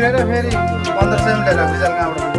बिग्रेर फेरि 1500 मिलेर रिजल्ट कहाँबाट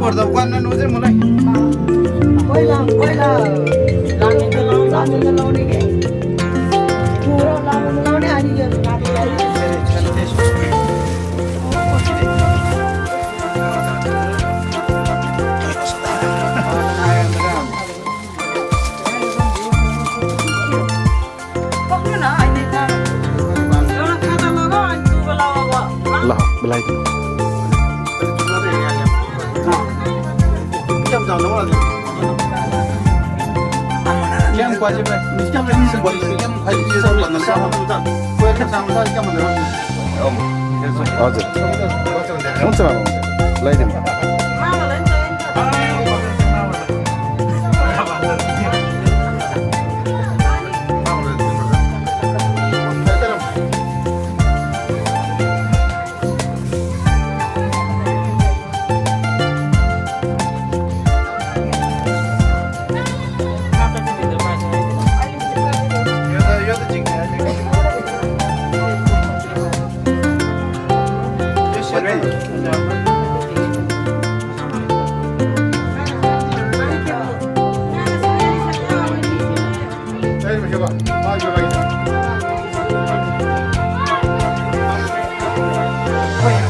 पर्दा उकान्न नोजे मलाई पहिला लाउने के पुरो लाउने अनि यो पक्नु न अहिले त एउटा खाता लगाऊ अनि तु बोलाऊ अब ल बोलाइ Yang wajib lah. Mesti apa ini sebuah yang wajib sama sama. Kau yang sama sama yang mana? हजुर हुन्छ बाबा ल्याइदिउँ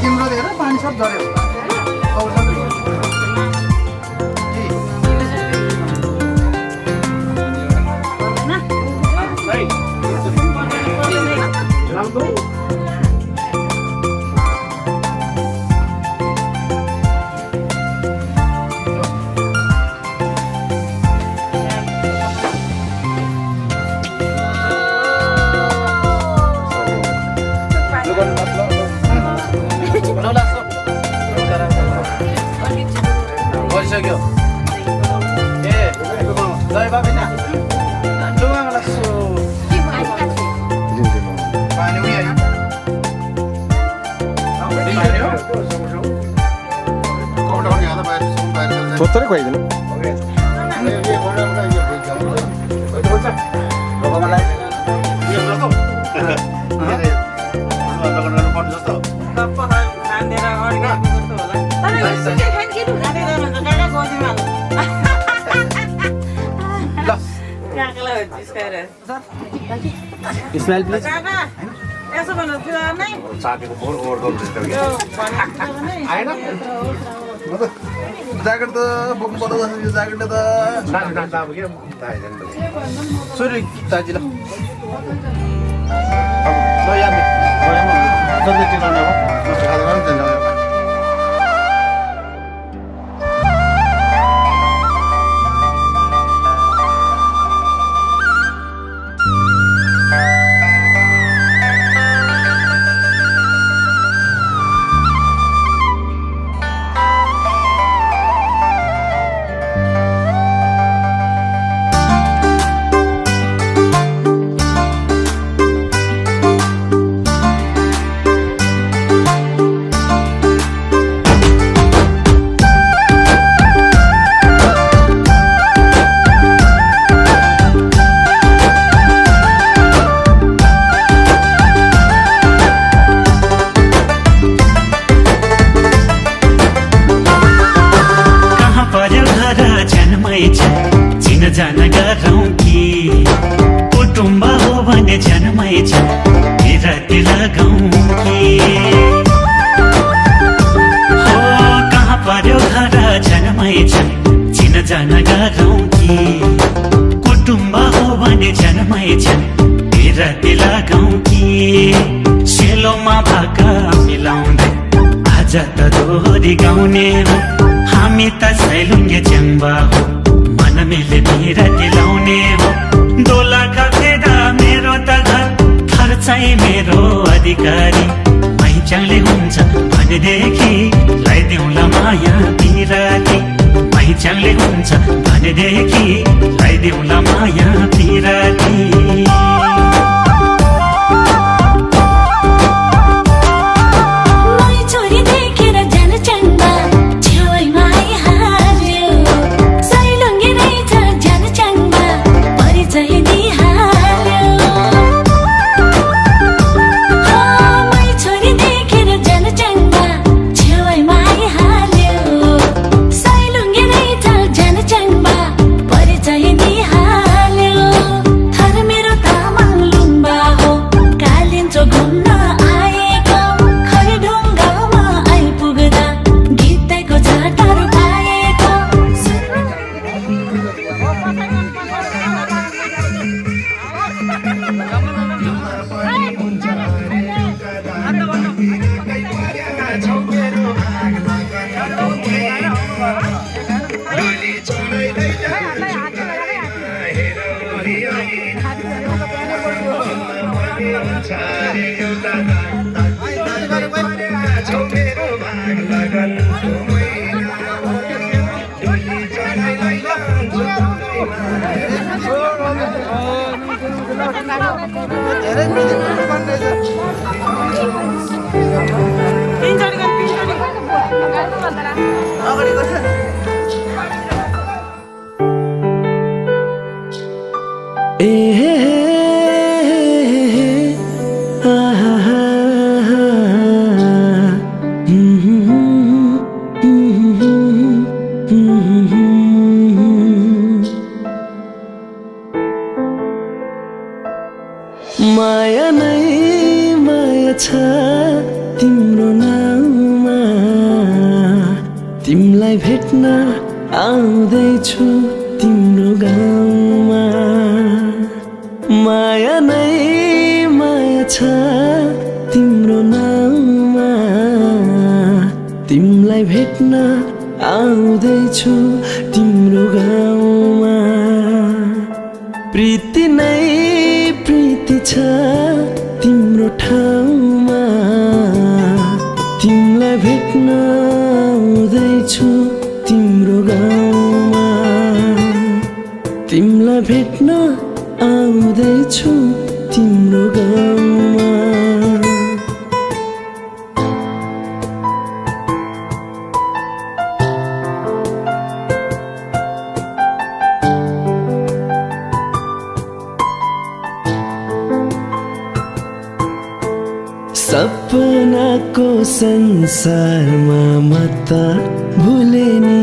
तिम्रो देखेर पानी सब झऱ्यो बसिसक्यो ए जय बाबिना लुगा मलाई सो पानी उयो छोतरै खुवाइदिनु स्माइल प्लिज यसो भन्नु थियो नै साथीको फोन ओभर गर्नु आएन ज्याकेट त बोक्नु पर्दो रहेछ यो ज्याकेटले त अब के सोरी दाजी ल याद जति टिकाउने हो जान गरौँ कि कुटुम्ब हो भने जन्मै छ बिराती लगाउँ कि हो कहाँ पर्यो घर जन्मै छ चिन जान गरौँ कि कुटुम्ब हो भने जन्मै छ बिराती लगाउँ कि सेलोमा भाका मिलाउँदै आज त दोहोरी गाउने हो हामी त सैलुङ्गे च्याम्बा हो मेले बिराती लाउने हो दोला खसेर मेरो त घर खर्चै तिमीलाई मेरो अधिकारी पहिचानले हुन्छ भनेदेखि लगाइदेऊला माया पिराती पहिचानले हुन्छ भनेदेखि लगाइदेऊला माया पिराती माया नै माया छ तिम्रो नाममा तिमीलाई भेट्न आउँदैछु तिम्रो गाउँमा माया नै माया छ तिम्रो नाममा तिमीलाई भेट्न आउँदैछु तिम्रो गाउँमा प्रीति नै प्रीति छ तिम्रो ठाउँमा तिमीलाई भेट्न आउँदैछु तिम्रो गाउँमा तिमीलाई भेट्न आउँदैछु तिम्रो गाउँमा सपनाको संसारमा म त भुले नि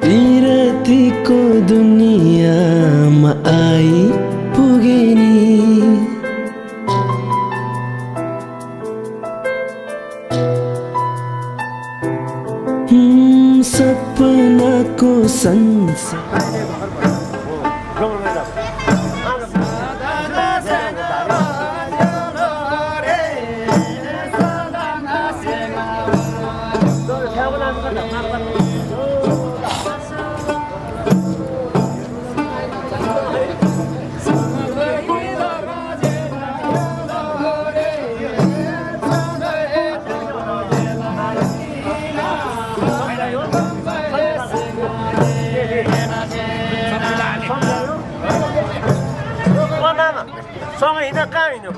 पिरतीको दुनियाँमा आई पुगे नि सपनाको संसार सँगै हिँड्दा कहाँ हिँड्यो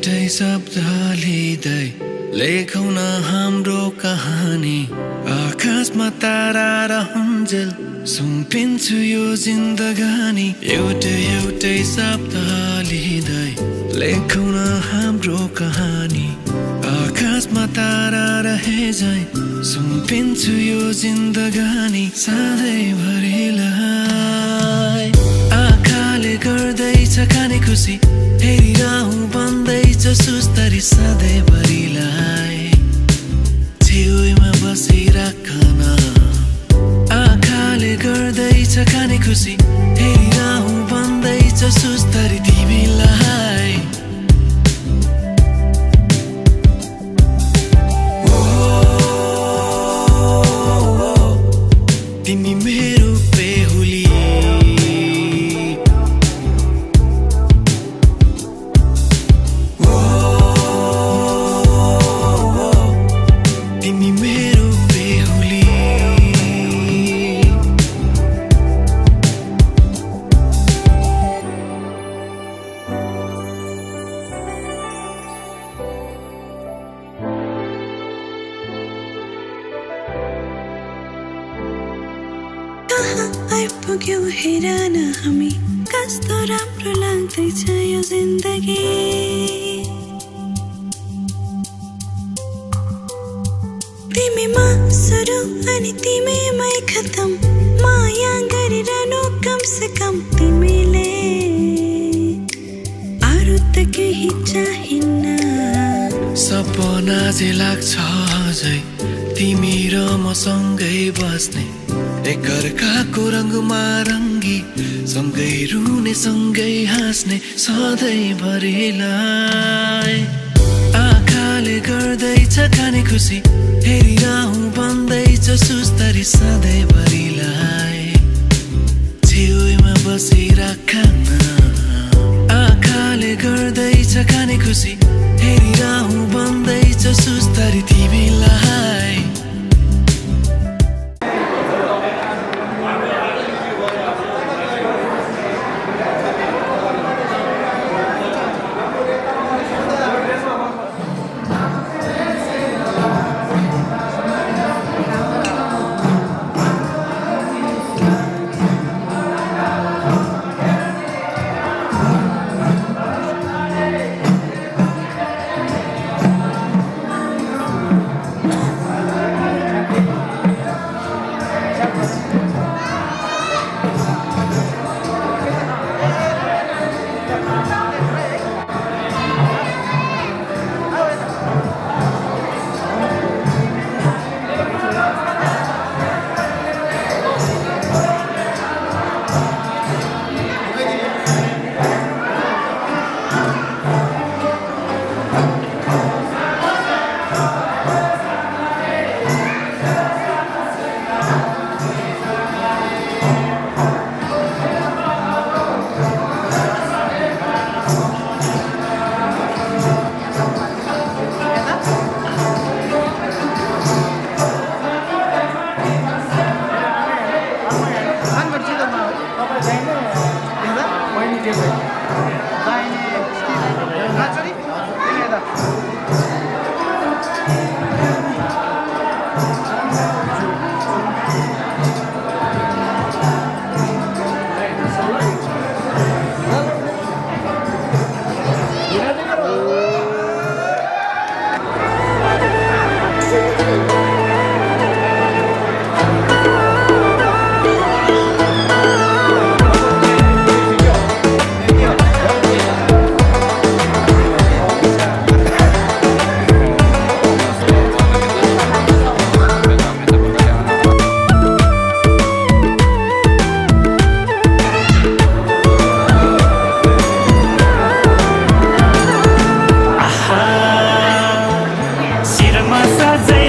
एउटै शब्द लिँदै लेखौँ न हाम्रो कहानी आकाशमा तारा रहन्जेल सुम्पिन्छु यो जिन्दगानी एउटै शब्द लिँदै लेखौँ न हाम्रो कहानी आकाशमा तारा रहे झै सुम्पिन्छु यो जिन्दगानी सधैँभरिलाई आँखाले गर्दैछ खाने खुसी हेरिरहँ भन्दैछ सुस्तरी सधैँभरिलाई छेउमा बसिराखन आँखाले गर्दैछ खाने खुसी हेरिरहँ भन्दैछ सुस्तरी तिमीलाई आइपुग्यौ हेर न हामी कस्तो राम्रो लाग्दैछ यो जिन्दगी तिमीमा सुरु अनि तिमीमै खतम माया गरिरहनु कम से कम तिमीले अरू त केही चाहिन्न सपना जे लाग्छ अझै तिमी र म सँगै बस्ने एकअर्काको रङमा रङ्गी सँगै रुने सँगै हाँस्ने सधैँभरिलाई आँखाले गर्दैछ खाने खुसी हेरिरहँ भन्दैछ सुस्तरी सधैँभरिलाई छेउमा बसिराख न आँखाले गर्दैछ खाने खुसी हेरिरहँ भन्दैछ सुस्तरी तिमीलाई शिरमा सजै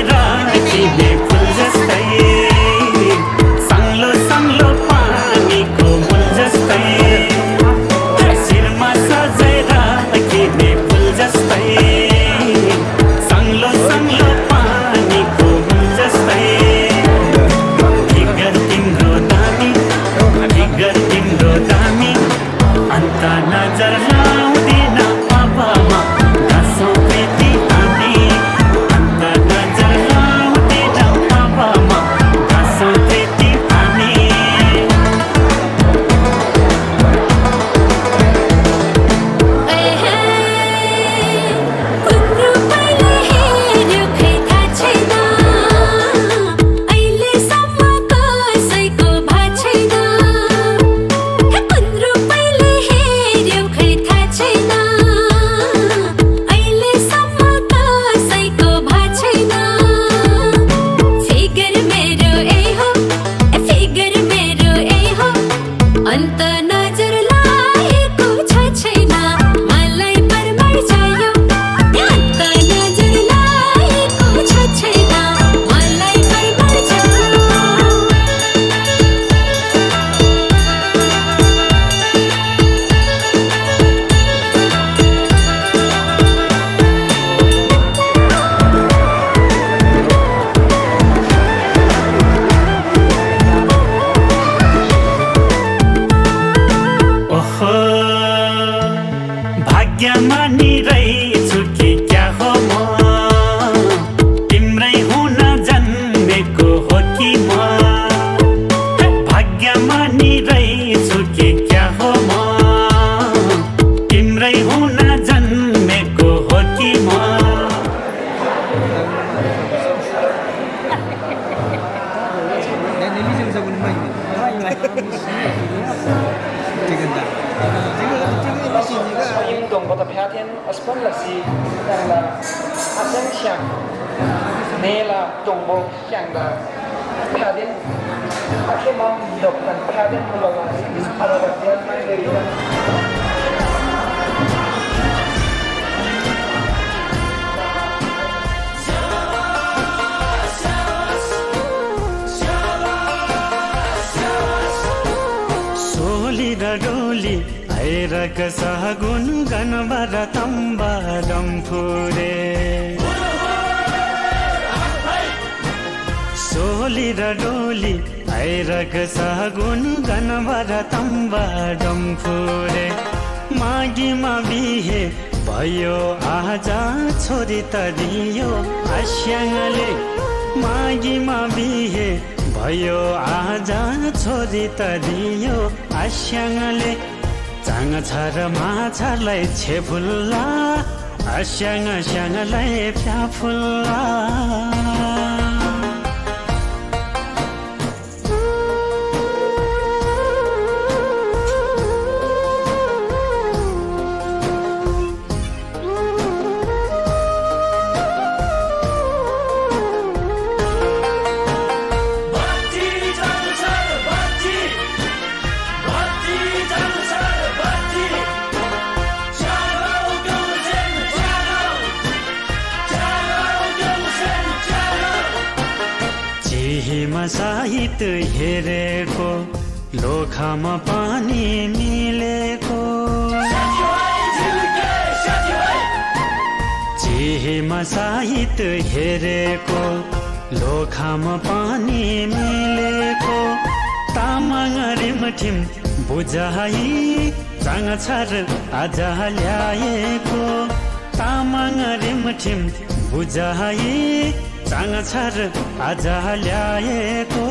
Nela Tongbo Shanga Kadin Akemam Dokkan Kadin Mulaga Arabatian Nigeria सोली र डोली आइरक सहगुन गनबर तम्बा डम्फुरे सोली र डोली आइरक सहगुन गनबर तम्बा डम्फुरे मागीमा बिहे भयो आजा छोरी त दियो आस्याङले मागीमा बिहे भयो आजा छोरी त दियो आस्याङले चाङ छ र माछालाई छेफुल्ला आस्याङ स्याङलाई फ्याफुल्ला साहित हेरेको लोखामा पानी मिलेको चिहीमा साहित हेरेको लोखामा पानी मिलेको तामाङ रिमठिम बुझाइ चाङ छर आज ल्याएको तामाङ रिमठिम बुझाइ चाङ छर आज ल्याएको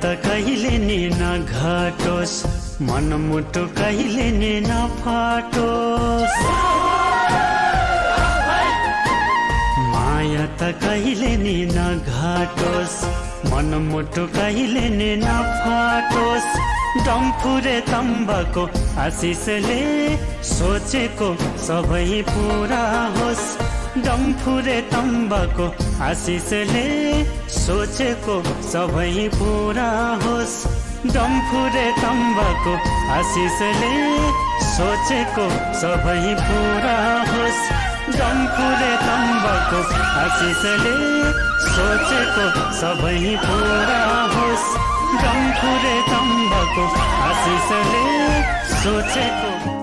त कहिले नि नघटोस् मनमुटु कहिले नि नफाटोस् माया त कहिले नि नघटोस् मनमुटु कहिले नि नफाटोस् डम्फुरे तम्बाको आशिषले सोचेको सबै पुरा होस् डम्फुरे तम्बाको आशिषले सोचेको सबै पुरा होस् डम्फुरे तम्बाको आशिषले सोचेको सबै पुरा होस् डम्फुरे तम्बाको आशिषले सोचेको सबै पुरा होस् डम्फुरे तम्बाको आशिषले सोचेको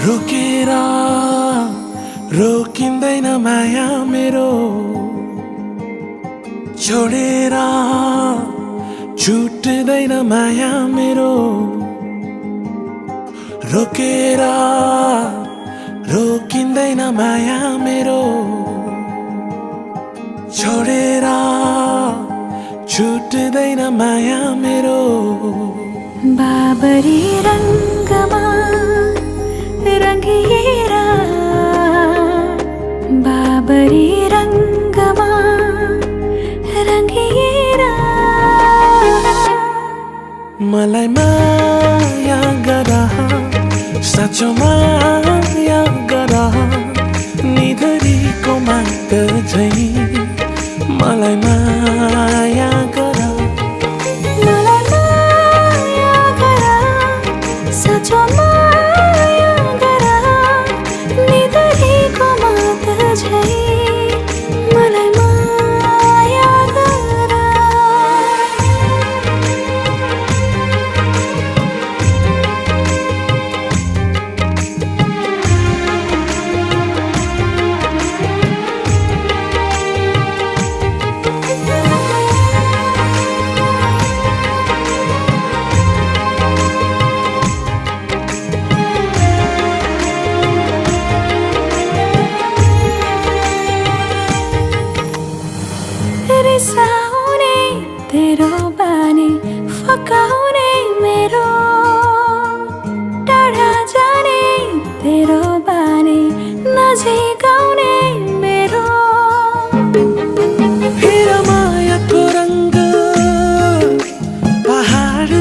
रोकेर रोकिँदैन माया मेरो छोडेर छुट्दैन माया मेरो रोकेर रोकिँदैन माया मेरो छोडेर छुट्दैन माया मेरो बाबरी रङ्गमा रङ्गिएरा बाबरी रङ्गमा रङ्गिएरा मलाई माया गर साँचो माया गर निधरीको माग झै मलाई माया गर मलाई माया गर साँचो माया गर निधरीको माग झै मलाई माया गर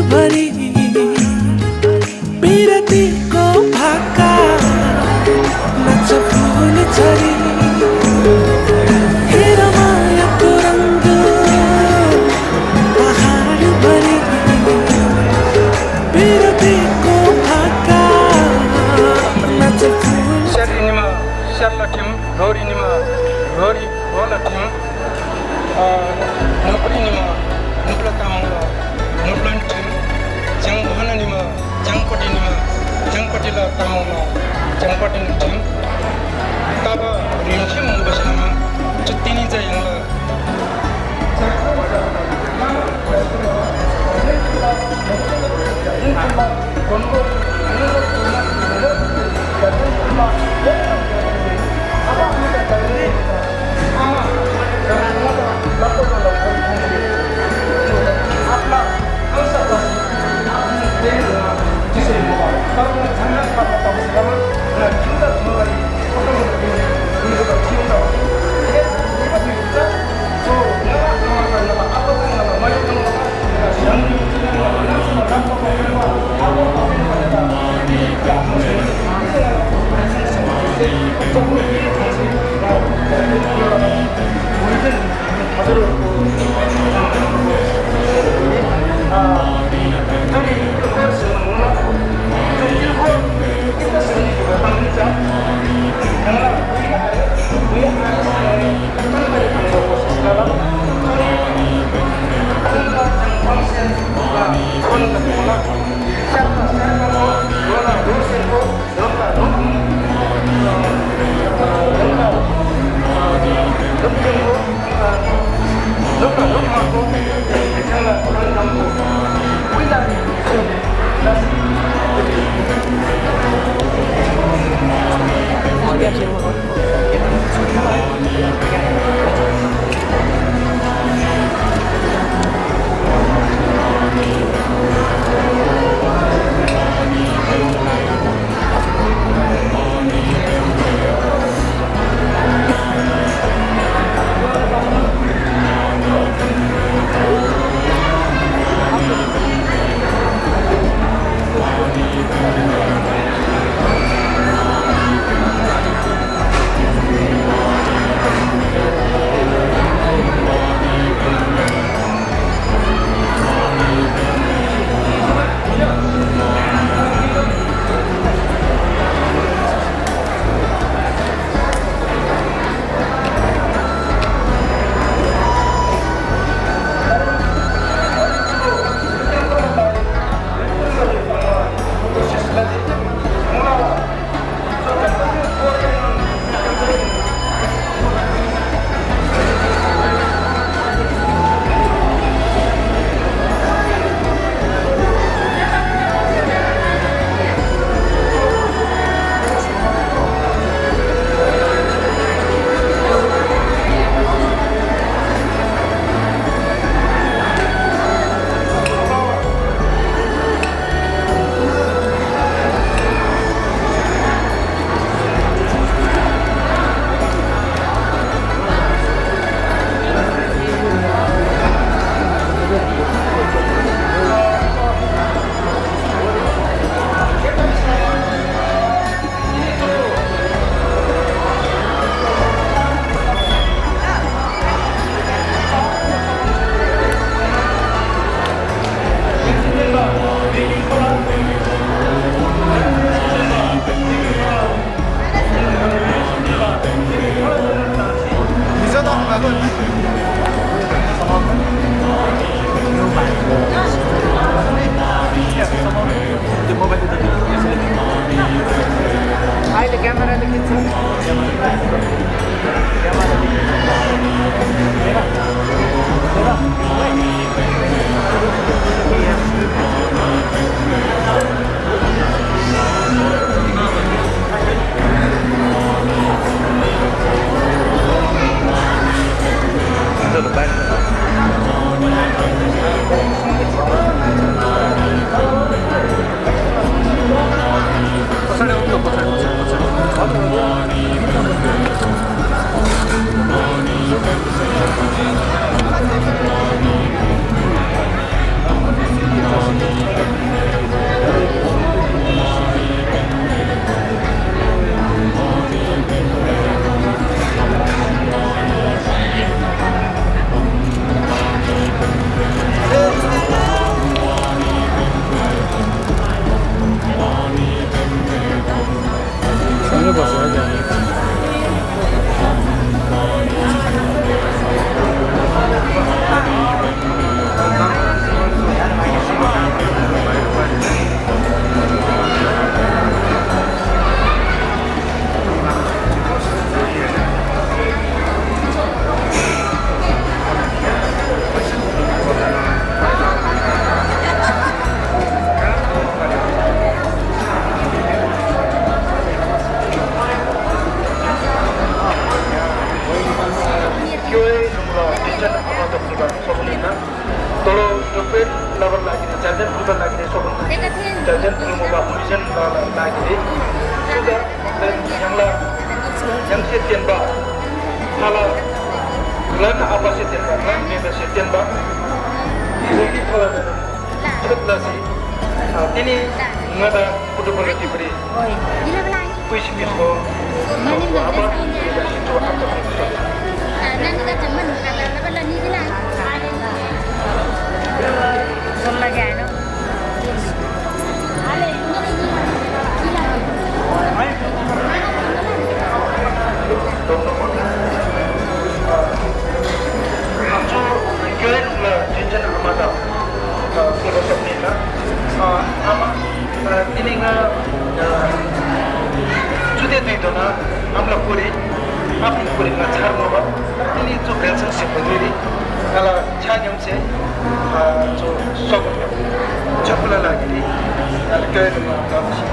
भरी बिरतीको भाका नाच फुल छरी हेर मायाको रङ्ग पहाड भरी बिरतीको भाका नाच फुल Syarinima Syarlakim Rorinima Rori Rolakim Nuprinima Nuplatamula Nuplantim Janghananima Jangpatinima Jangpatila Tamula Jangpatin Tim Taba Rimkim Basama Chutini Jayanga lagi sopan jajan ilmu bahujan lagi juga dan yang setian bah malah lan apa setian bah lan bebas setian bah lagi kalau cepat sih ini nggak ada kudu berarti beri puisi itu apa bebas itu apa Không là gà đâu. Kalian jenjang amata filosofi na ama ini nga sudah itu na amla puri nga char mo ba ini jo belsan se bagi kalau chanyam se jo sok chapla lagi ni kalian ma kapsi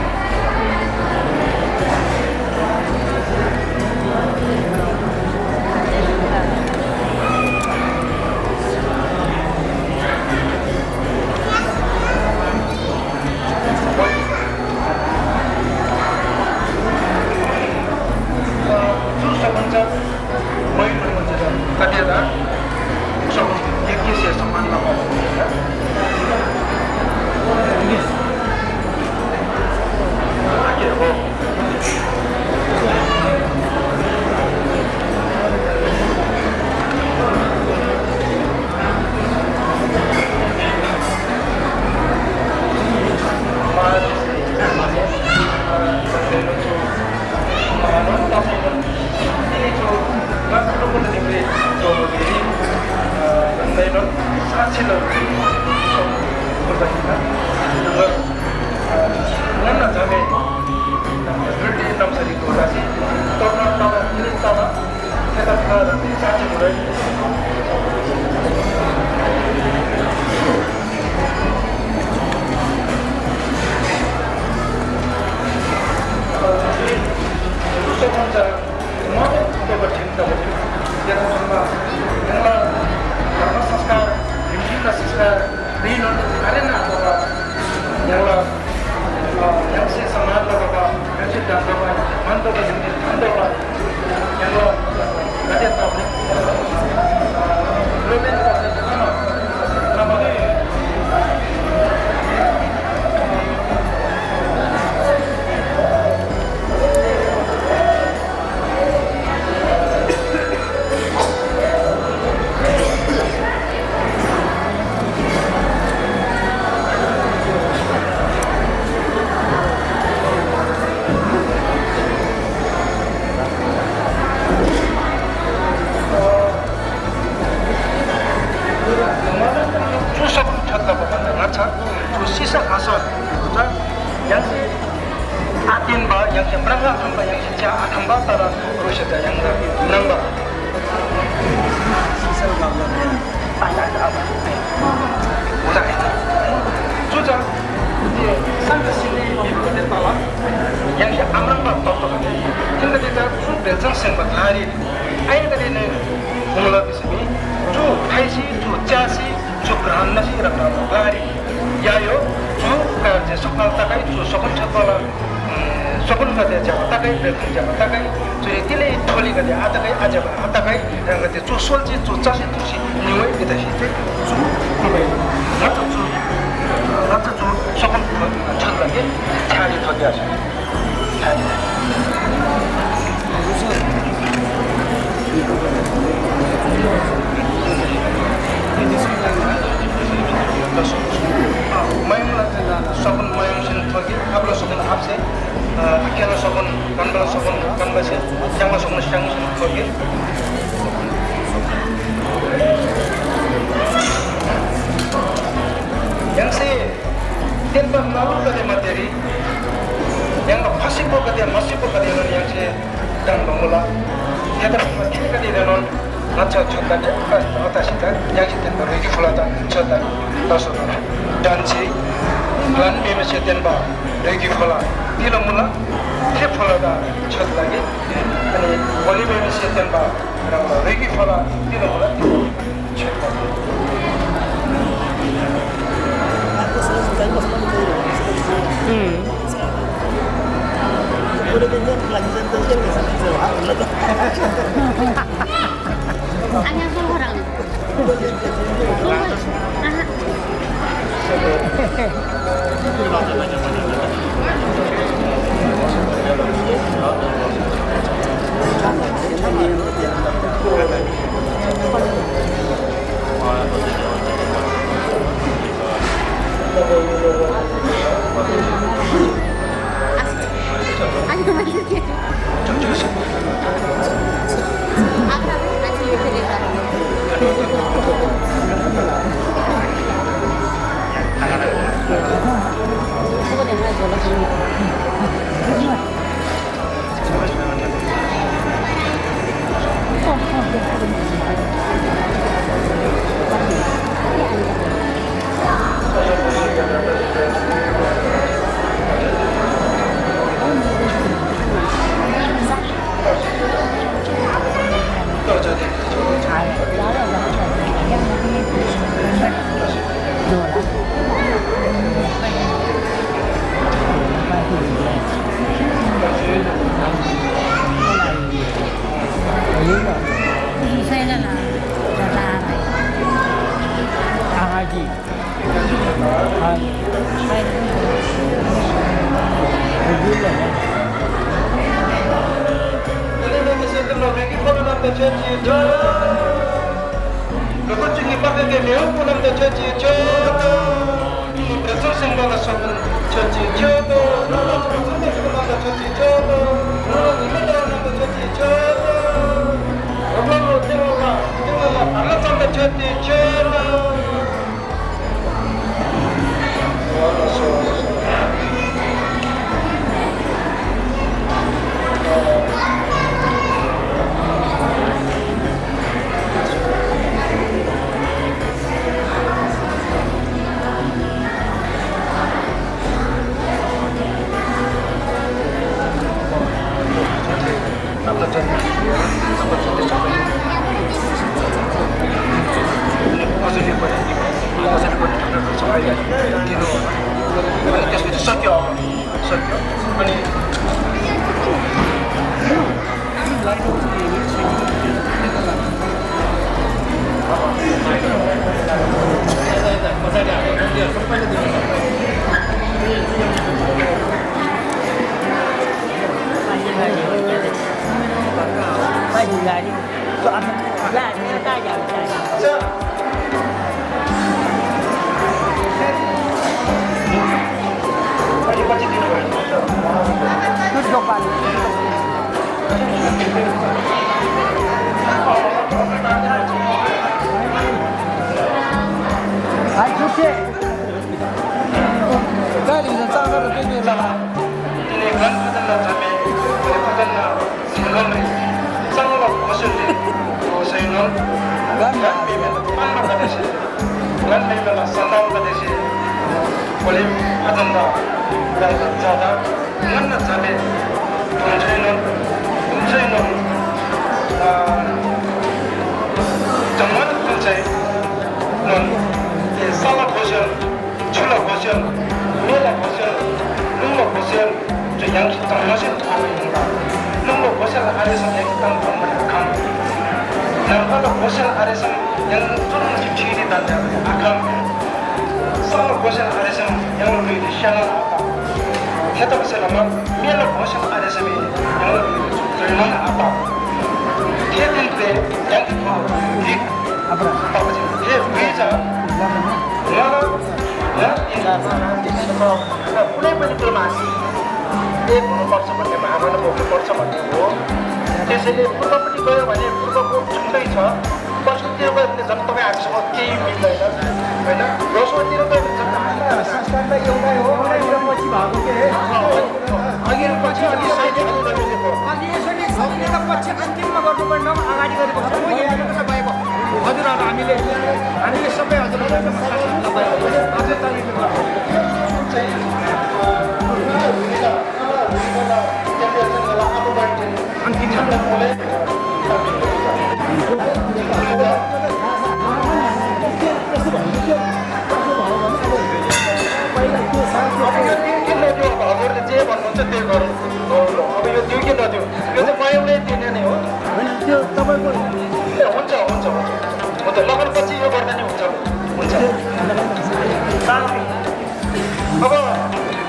अब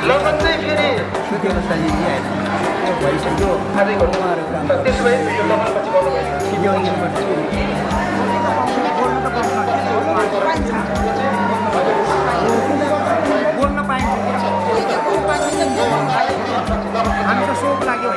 लगन चाहिँ फेरि खाँदै गर्नु त्यसो भए यो लगन पछि गर्नु बोल्न पाइन्छ हामी त सोक लाग्यो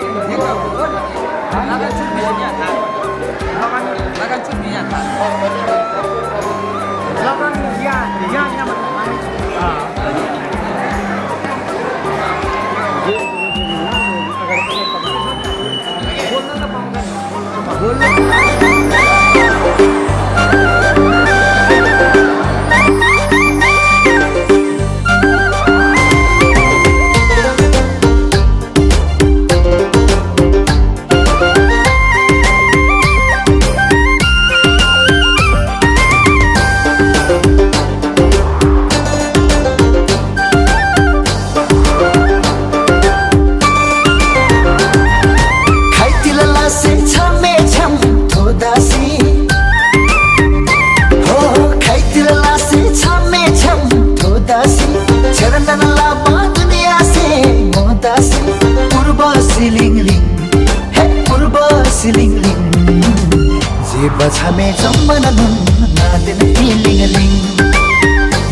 बछामे जम्मन नुन नादिन पिलिङलिङ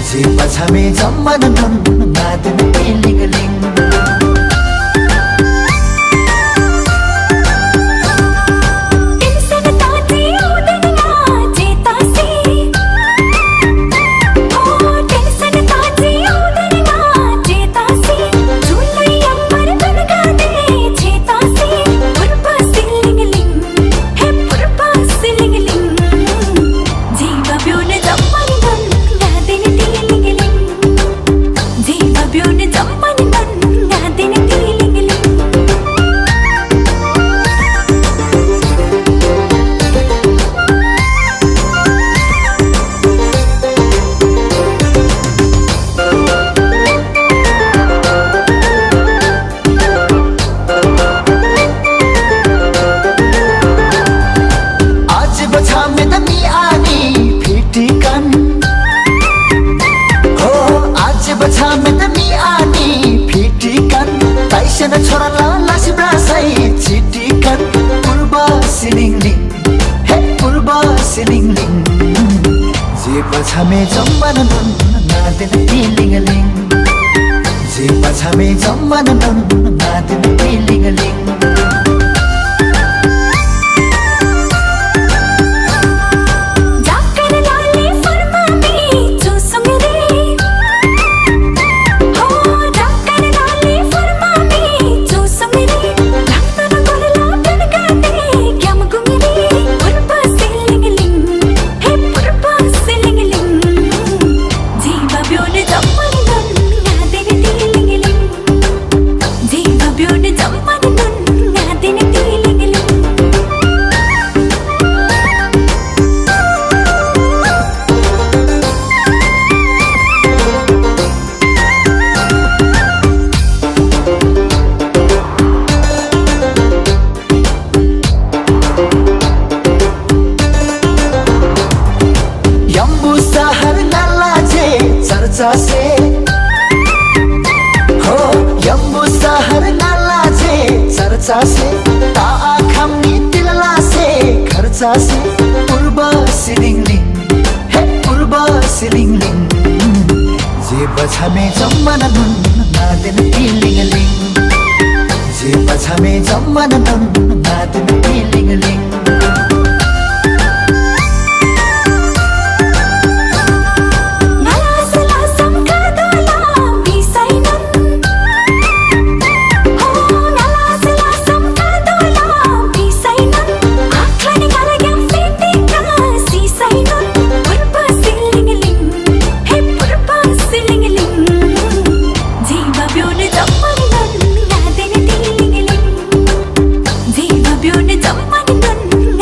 जे बछामे जम्मन नुन नादिन पिलिङलिङ बछामे जम्मन नुन नादिन पिलिङलिङ जे बछामे जम्मन नुन नादिन पिलिङलिङ से हो यम्बु सहर नाला से चर्चा से ता आखम नि तिलला से खर्चा से पूर्व सिलिङलिङ हे पूर्व सिलिङलिङ जे बछामे जम्मन नुन नादिन पिलिङलिङ जे बछामे जम्मन नुन नादिन पिलिङलिङ Jump on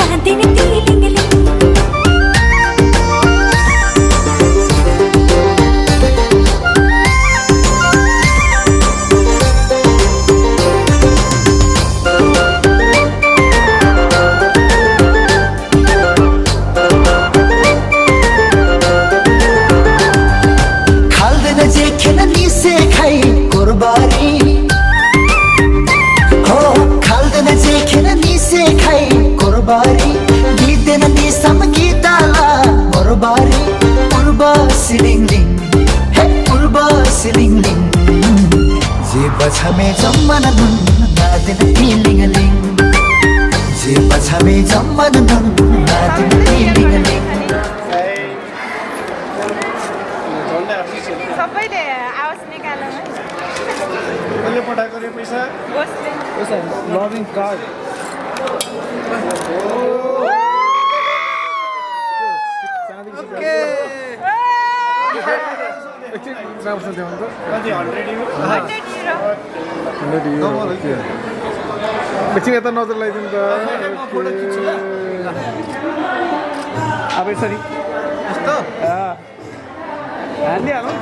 कोरबारी हो खाल्दैन जेखेर निसे खाइ कोरबारी दिँदैन निसम गीताला कोरबारी पूर्व सिलिङलिङ हे पूर्व सिलिङलिङ जे बछामे जम्मन नुन नादिन तिलिङलिङ जे बछामे जम्मन नुन नादिन तिलिङलिङ सबैले आवाज निकाल्नु है कसले पठाएको रे पैसा बसले लभिङ कार्ड एकछिन राम्रोसँग देखाउनु त कति 100 एकछिन यता नजर लगाइदिनु त अब यसरी यस्तो हालिहालौँ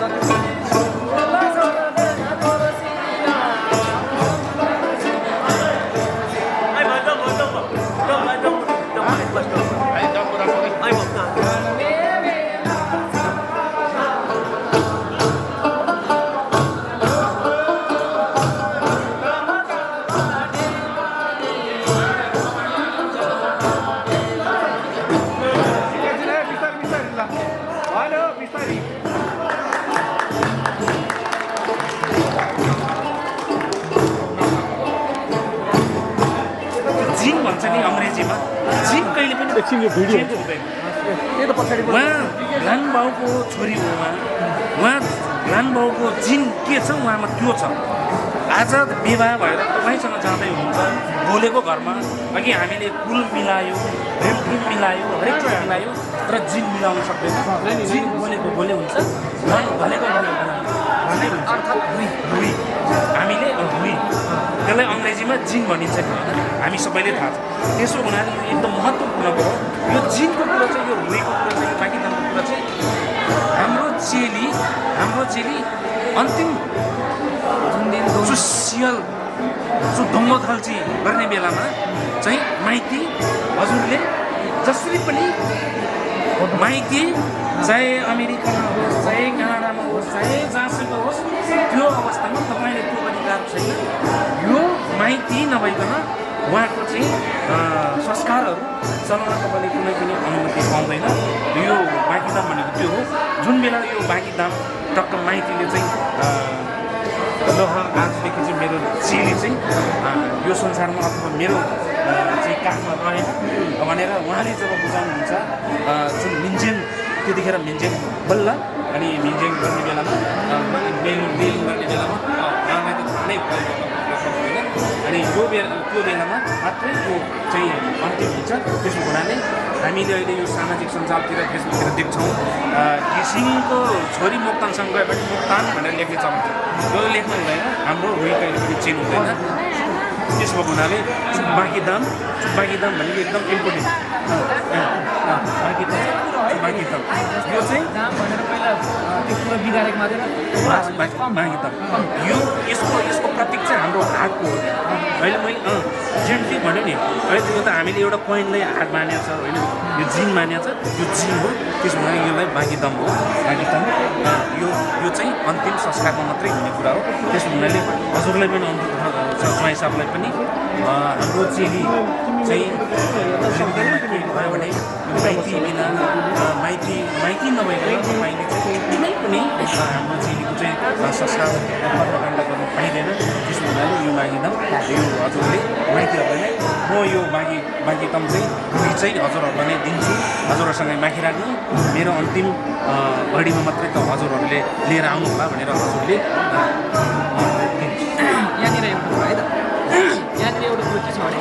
जिन भन्छ नि अङ्ग्रेजीमा जिन कहिले पनि एकछिन यो भिडियो हुँदैन यो त पछाडि उहाँ लानबाउको छोरी हो उहाँ लानबाउको जिन के छ उहाँमा त्यो छ आज विवाह भएर तपाईँसँग जाँदै हुनुहुन्छ बोलेको घरमा अघि हामीले कुल मिलायो ड्रिम मिलायो हरेक कुरा मिलायो तर जिन मिलाउन सक्दैन जिन बोलेको बोले हुन्छ मन भनेको भन्दै हुन्छ अर्थात् रुई हामीले रुई त्यसलाई अङ्ग्रेजीमा जिन भनिन्छ हामी सबैले थाहा छ त्यसो हुनाले यो एकदम महत्त्वपूर्ण कुरो यो जिनको कुरो चाहिँ यो रुईको कुरो चाहिँ यो बाँकीदानको कुरो चाहिँ हाम्रो चेली अन्तिम सुसियल दङ्गथल्ची गर्ने बेलामा चाहिँ माइती हजुरले जसरी पनि माइती चाहे अमेरिकामा होस् चाहे कनाडामा होस् चाहे जहाँसुकै होस् त्यो अवस्थामा तपाईँले त्यो अधिकार छैन यो माइती नभइकन उहाँको चाहिँ संस्कारहरू चलाउन तपाईँले कुनै पनि अनुमति पाउँदैन यो बाँकी दाम भनेको त्यो हो जुन बेला यो बाँकी दाम टक्क माइतीले चाहिँ आजदेखि चाहिँ मेरो चेली चाहिँ यो संसारमा अथवा मेरो चाहिँ काखमा रहेन भनेर उहाँले जब बुझाउनुहुन्छ जुन मिन्जेन त्यतिखेर मिन्जेन बल्ल अनि मिन्जेन गर्ने बेलामा मेल गर्ने बेलामा उहाँलाई त नै होइन अनि त्यो बेलामा मात्रै यो चाहिँ अन्तिम हुन्छ त्यसो हुनाले हामीले अहिले यो सामाजिक सञ्जालतिर फेसबुकतिर देख्छौँ घिसिङको छोरी मोक्तानसँग गयो भने मोक्तान भनेर लेख्ने चलन यो लेख्नु हुँदैन हाम्रो रुई कहिले पनि चेन हुँदैन त्यसो भएको हुनाले बाँकी दाम भनेको एकदम इम्पोर्टेन्ट बाँकी दाम यो चाहिँ बाँकी दाम यो यसको प्रतीक चाहिँ हाम्रो हातको हो अहिले मैले जेन्टली भन्यो नि अहिले त्यो त हामीले एउटा कोइनलाई हात मानेको छ होइन यो जिन मानेको छ यो जिन हो त्यसो हुँदा यसलाई बाँकी दाम हो बाँकी दाम यो चाहिँ अन्तिम संस्कारमा मात्रै हुने कुरा हो त्यसो हुनाले हजुरलाई पनि ज्वाइँ साहबलाई पनि हाम्रो चेली चाहिँ के भयो भने माइती बिना माइती नभइकन तपाईँले चाहिँ कुनै पनि हाम्रो चेलीको चाहिँ संस्कार कर्मकाण्ड गर्न पाइँदैन त्यसो हुनाले यो बाँकी दाम यो हजुरले माइतीहरूलाई नै म यो बाँकी दाम चाहिँ रुई चाहिँ हजुरहरूलाई नै दिन्छु हजुरहरूसँग बाँकी राख्नु मेरो अन्तिम घडीमा मात्रै त हजुरहरूले लिएर आउनु होला भनेर हजुरले यहाँनिर एउटा कुरो है त यहाँनिर एउटा कुरो के छ भने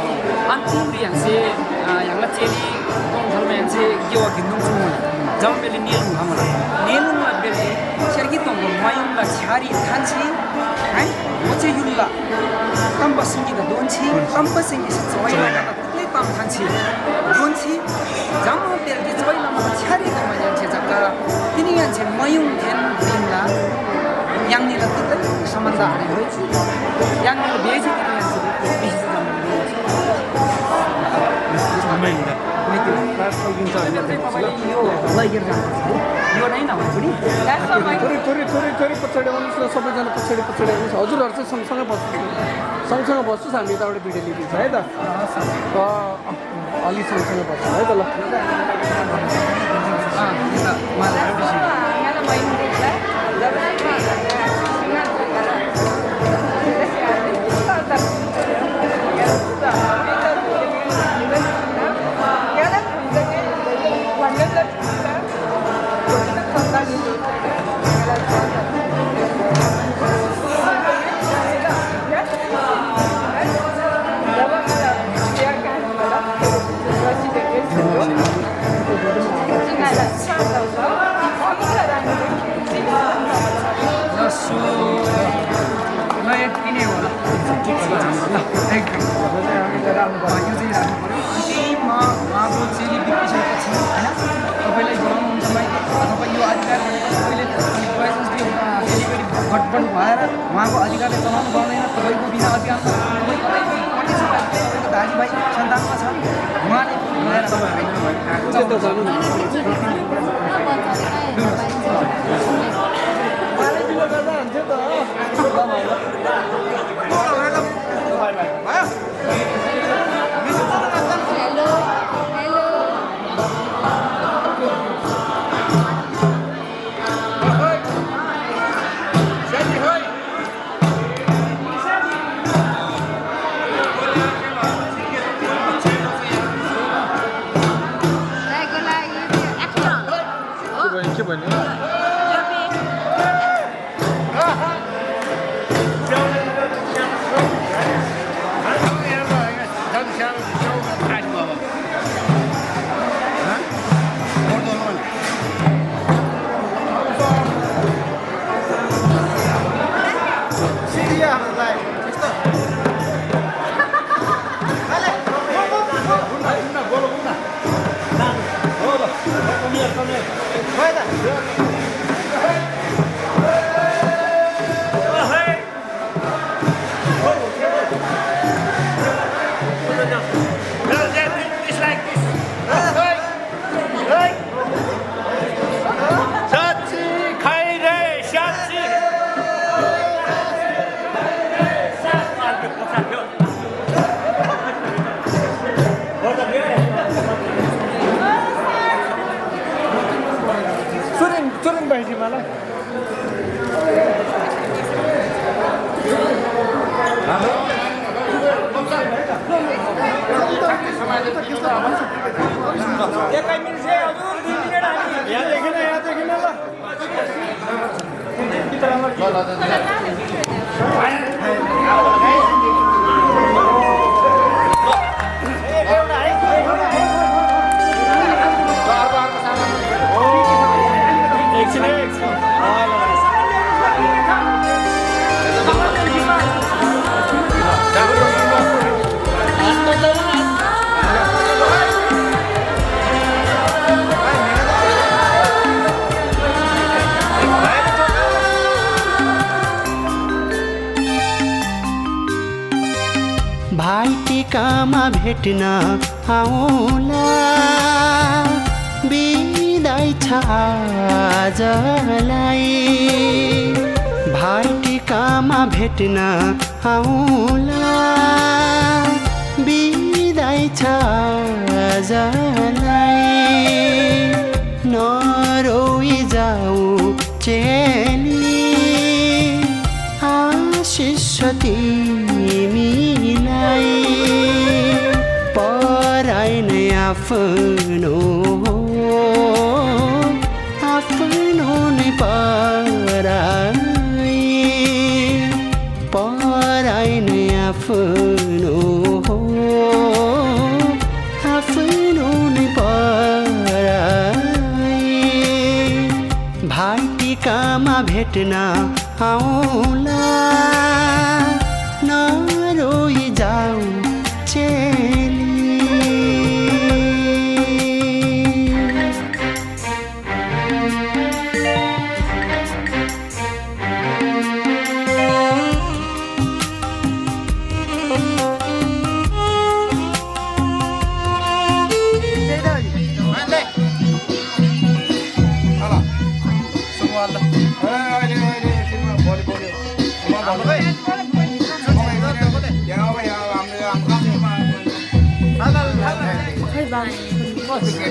अन्तिम ह्याङ्से ह्याङ्ला चेली गाउँघरमा ह्याङ्से गेवा घिन्दुङ छु जब बेले नेलुङ हमरा नेलुङमा बेले सेर्गी तङ्गो मायुङला छ्यारी थान्छि है मचे युल्ला तम्ब सिङ्गी त दोन्छि तम्ब सिङ्गी चोइला त तुलै तम थान्छि दोन्छि जम बेले चोइला म छ्यारी त माया छे जक्का तिनी यान्छे मायुङ थेन दिनला याङनिला तुलै सम्बन्ध हाने हो याङनिला बेजी तिनी यान्छे बेजी जम सकिन्छ भने चाहिँ तपाईँले यो लगाइएर जानुपर्छ यो नै नभए पनि थोरै पछाडि आउनुहोस् न सबैजना पछाडि आउनुहोस् हजुरहरू चाहिँ सँगसँगै बस्नुहोस् हामी यताबाट भिडियो लिइदिन्छ है त अलि सँगसँगै बस्छ है त ल उहाँको चेली बितिसकेपछि होइन तपाईँलाई जनाउनुहुन्छ तपाईँ यो अधिकार तपाईँले डेलिभरी घटबड भएर उहाँको अधिकारले चलाउनु पाउँदैन तपाईँको बिना अधिकार तपाईँ तपाईँको दाजुभाइ सन्तानमा छ उहाँले के भन्यो चुरुङ भाइजी मलाई भाइटिकामा भेट्न आउला बिदाई छ आजलाई भाइटिकामा भेट्न आउला बिदाई छ आजलाई नरोई जाऊ चेली आशिष तिमीलाई पराई नै आफ्नो नै पराई नै आफ्नो नै पराई भाइटिकामा भेट्न आउला नरोई जाऊ चेली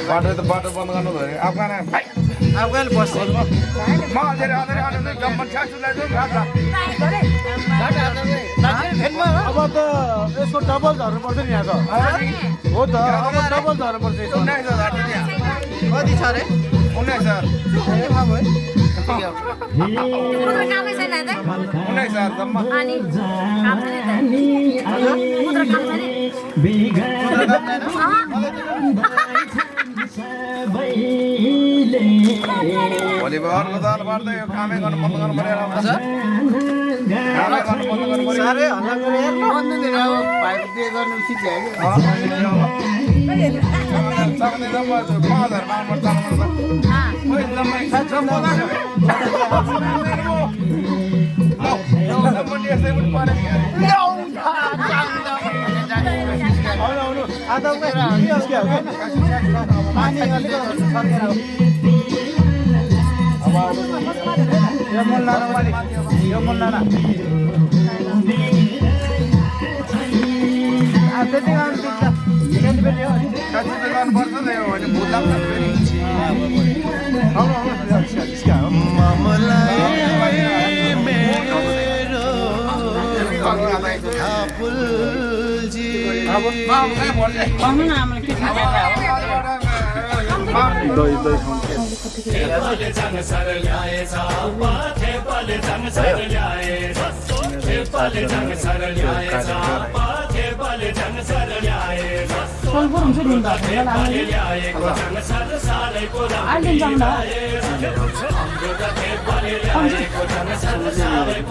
बाटो त बाटो बन्द गर्नु भयो अफगान भाइ अफगान बस्छ म अझै गम्मत छासुलाई जाउँ घाटा अब त यसको डबल झर्नु पर्छ नि यहाँ त हो त अब डबल झर्नु पर्छ 19,000 कति छ रे 19,000 कामै छैन त 19,000 जम्मा अनि काम छैन त कुद्र काम भोलि अर्को दल गर्दै यो कामै गर्नु बन्द गर्नु परेर आउँछ कामै गर्नु बन्द गर्नु परेर साह्रै हल्ला गरे यार बन्द नि अब भाइ पे गर्नु सिक्यो सक्ने जम्मा 5,000 माग्नु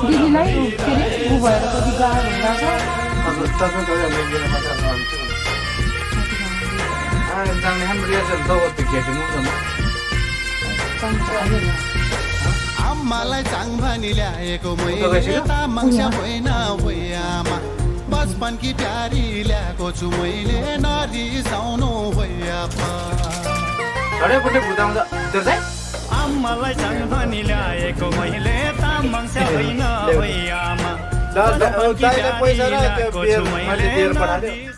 दिदीलाई के अरे ऊ भएर कति गाह्रो आम्मालाई चाङ भनी ल्याएको मैले तामाङस्या होइन आमा बचपनकी प्यारी ल्याएको छु मैले नरिसाउनु आम्मालाई चाङ भनी ल्याएको मैले तामाङस्या होइन आमा पैसा र त्यो मैले दिएर पठाइदिएँ